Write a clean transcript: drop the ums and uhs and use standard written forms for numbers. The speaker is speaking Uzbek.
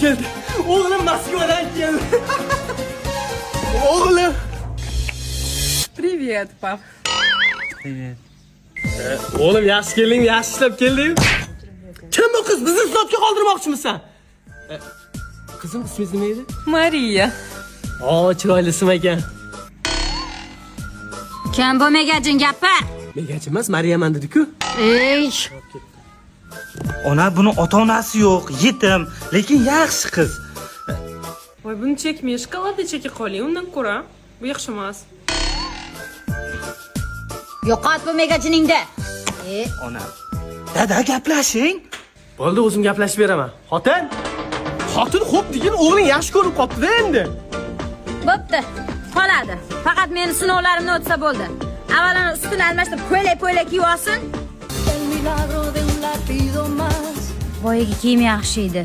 keldi. O'g'lim Moskvadan keldi. O'g'lim. Привет, пап. Evet. O'g'lim yaxshi kelding, yaxshi ishlab kelding. Kim bu qiz? Bizni hisobga qoldirmoqchimisan? Qizim ismingiz nima edi? Мария. Chiroyli ism ekan. Kim bo'lmagajin gapir. Megachi emas, Mariyaman dedi-ku. Ey, Ona buni ota-onasi yo'q, yetim, lekin yaxshi qiz. Voy, buni chekmay, shokoladni cheka qoling, undan ko'ra. Bu yaxshi emas. yo'qot bo'lmagajiningda. Ona. Dada gaplashing. Bo'ldi, o'zim gaplashib beraman. Xotin? Xotin xo'p degin, o'g'ling yaxshi ko'rib qopti-da endi. Bo'pti. Qoladi. Faqat meni sinovlarimni o'tsa bo'ldi. Avvalini ustini almashtirib, ko'ylak kiyib olsin. Boyagi kiyim yaxshi edi.